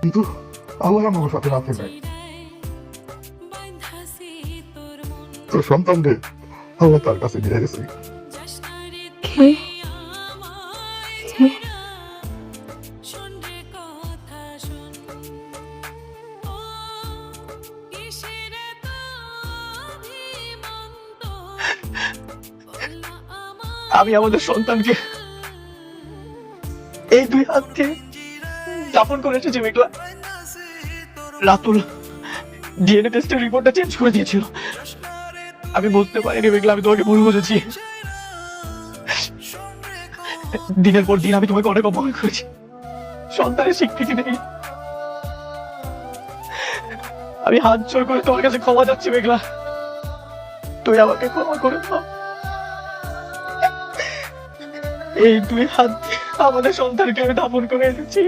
কিন্তু আল্লাহ আমার সাথে রাখে নাই। তোর সন্তানকে আল্লাহ তার কাছে দিয়ে গেছে। কে? কে? আমি আমাদের সন্তানকে এই দুই হাতকে দাফন করে এসেছি মেঘলা। রাতুল ডিএনএ টেস্টের রিপোর্টটা চেঞ্জ করে দিয়েছিল। আমি বুঝতে পারিনি মেঘলা, আমি তোমাকে ভুল বুঝেছি। দিনের পর দিন আমি তোমাকে অনেক অপমান করেছি। সন্তানের স্বীকৃতি নেই। আমি হাত জোর করে তোমার কাছে ক্ষমা চাচ্ছি মেঘলা, তুই আমাকে ক্ষমা করে দাও। এই দুই হাত দিয়ে আমাদের সন্তানকে আমি দাফন করে এনেছি।